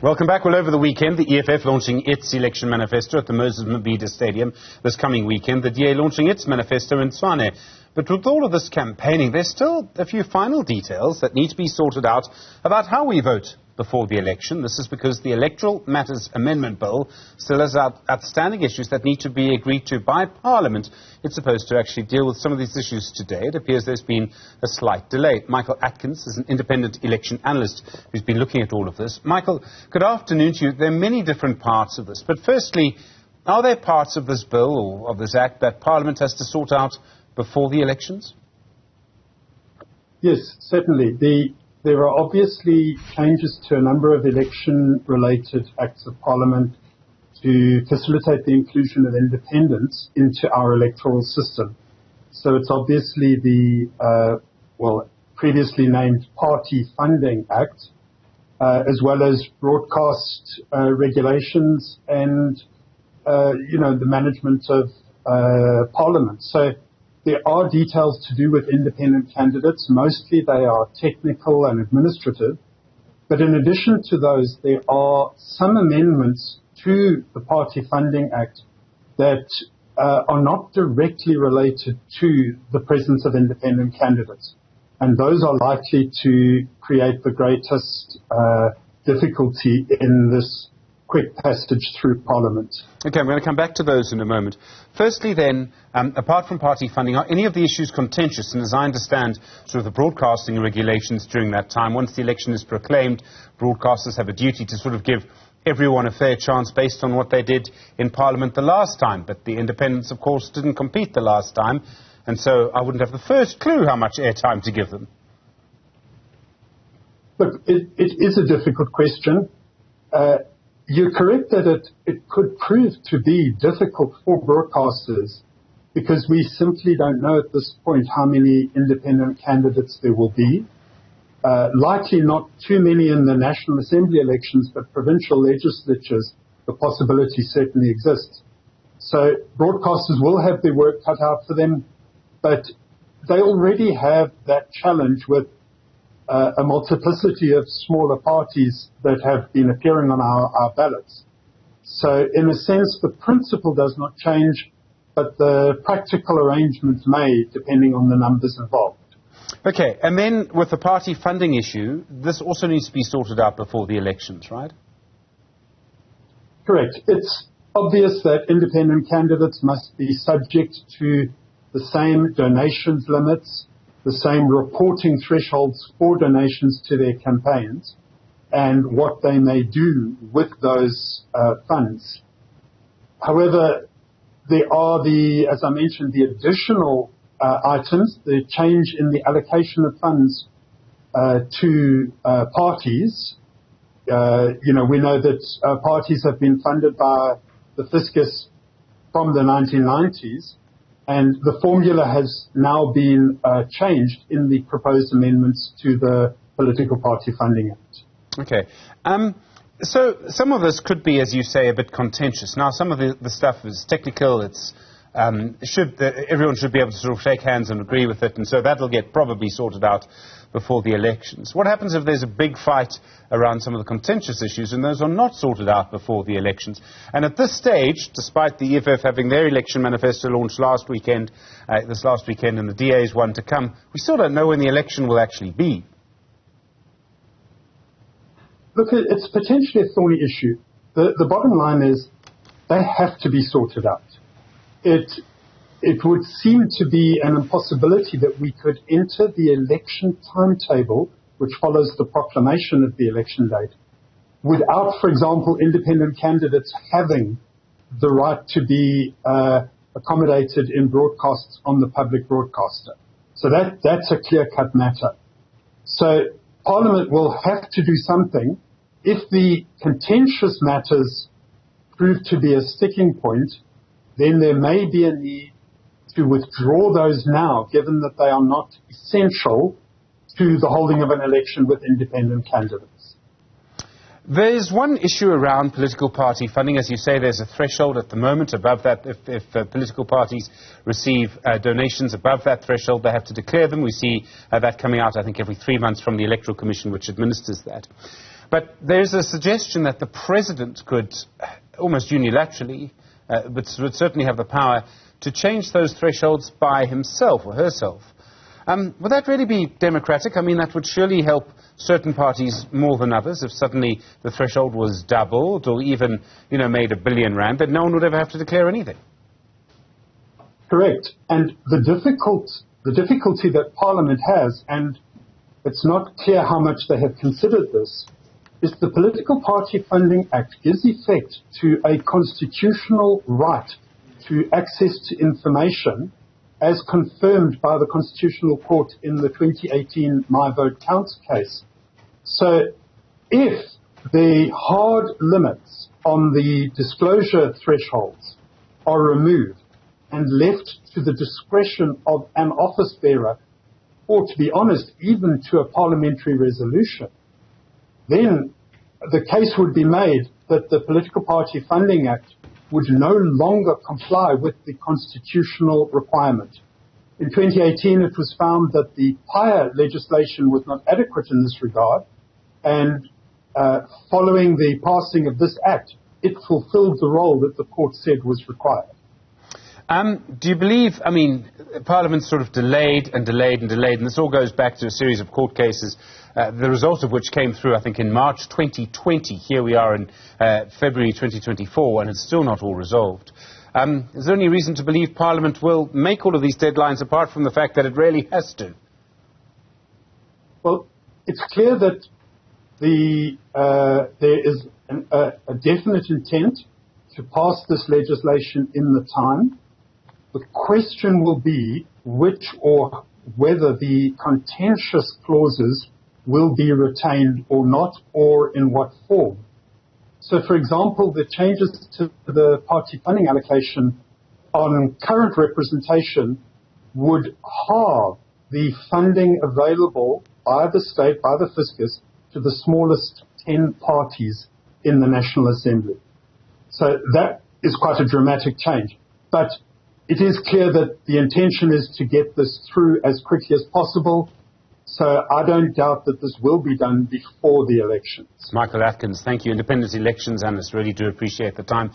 Welcome back. Well, over the weekend, the EFF launching its election manifesto at the Newzroom Afrika Stadium this coming weekend. The DA launching its manifesto in Tshwane. But with all of this campaigning, there's still a few final details that need to be sorted out about how we vote before the election. This is because the Electoral Matters Amendment Bill still has outstanding issues that need to be agreed to by Parliament. It's supposed to actually deal with some of these issues today. It appears there's been a slight delay. Michael Atkins is an independent election analyst who's been looking at all of this. Michael, good afternoon to you. There are many different parts of this, but firstly, are there parts of this bill or of this act that Parliament has to sort out before the elections? Yes, certainly. There are obviously changes to a number of election-related acts of Parliament to facilitate the inclusion of independents into our electoral system. So it's obviously the, previously named Party Funding Act, as well as broadcast regulations and, the management of Parliament. So there are details to do with independent candidates. Mostly they are technical and administrative. But in addition to those, there are some amendments to the Party Funding Act that are not directly related to the presence of independent candidates. And those are likely to create the greatest difficulty in this quick passage through Parliament. Okay, I'm going to come back to those in a moment. Firstly then, apart from party funding, are any of the issues contentious? And as I understand sort of the broadcasting regulations during that time, once the election is proclaimed, broadcasters have a duty to sort of give everyone a fair chance based on what they did in Parliament the last time. But the independents, of course, didn't compete the last time, and so I wouldn't have the first clue how much airtime to give them. Look, it is a difficult question. You're correct that it could prove to be difficult for broadcasters because we simply don't know at this point how many independent candidates there will be. Likely not too many in the National Assembly elections, but provincial legislatures, the possibility certainly exists. So broadcasters will have their work cut out for them, but they already have that challenge with a multiplicity of smaller parties that have been appearing on our ballots. So in a sense, the principle does not change, but the practical arrangements may, depending on the numbers involved. Okay, and then with the party funding issue, this also needs to be sorted out before the elections, right? Correct. It's obvious that independent candidates must be subject to the same donations limits, the same reporting thresholds for donations to their campaigns, and what they may do with those funds. However, there are as I mentioned, the additional items, the change in the allocation of funds to parties. We know that parties have been funded by the fiscus from the 1990s, and the formula has now been changed in the proposed amendments to the Political Party Funding Act. Okay. So some of this could be, as you say, a bit contentious. Now, some of the stuff is technical. Everyone should be able to sort of shake hands and agree with it, and so that will get probably sorted out before the elections. What happens if there's a big fight around some of the contentious issues and those are not sorted out before the elections? And at this stage, despite the EFF having their election manifesto launched this last weekend, and the DA's one to come, we still don't know when the election will actually be. Look, it's potentially a thorny issue. The bottom line is they have to be sorted out. It would seem to be an impossibility that we could enter the election timetable, which follows the proclamation of the election date, without, for example, independent candidates having the right to be accommodated in broadcasts on the public broadcaster. So that's a clear-cut matter. So Parliament will have to do something. If the contentious matters prove to be a sticking point, then there may be a need to withdraw those now, given that they are not essential to the holding of an election with independent candidates. There's one issue around political party funding. As you say, there's a threshold at the moment. Above that, if political parties receive donations above that threshold, they have to declare them. We see that coming out, I think, every 3 months from the Electoral Commission, which administers that. But there's a suggestion that the president could, almost unilaterally, but would certainly have the power to change those thresholds by himself or herself. Would that really be democratic? I mean, that would surely help certain parties more than others. If suddenly the threshold was doubled or even, made R1 billion, then no one would ever have to declare anything. Correct. And the difficulty that Parliament has, and it's not clear how much they have considered this, is the Political Party Funding Act gives effect to a constitutional right to access to information as confirmed by the Constitutional Court in the 2018 My Vote Counts case. So if the hard limits on the disclosure thresholds are removed and left to the discretion of an office bearer, or to be honest, even to a parliamentary resolution, then the case would be made that the Political Party Funding Act would no longer comply with the constitutional requirement. In 2018, it was found that the prior legislation was not adequate in this regard, and following the passing of this act, it fulfilled the role that the court said was required. Do you believe, Parliament sort of delayed and delayed and delayed, and this all goes back to a series of court cases, the result of which came through, I think, in March 2020. Here we are in February 2024, and it's still not all resolved. Is there any reason to believe Parliament will make all of these deadlines, apart from the fact that it really has to? Well, it's clear that there is a definite intent to pass this legislation in the time. The question will be which or whether the contentious clauses will be retained or not, or in what form. So, for example, the changes to the party funding allocation on current representation would halve the funding available by the state, by the fiscus, to the smallest 10 parties in the National Assembly. So that is quite a dramatic change. But it is clear that the intention is to get this through as quickly as possible. So I don't doubt that this will be done before the elections. Michael Atkins, thank you. Independent elections analyst, really do appreciate the time.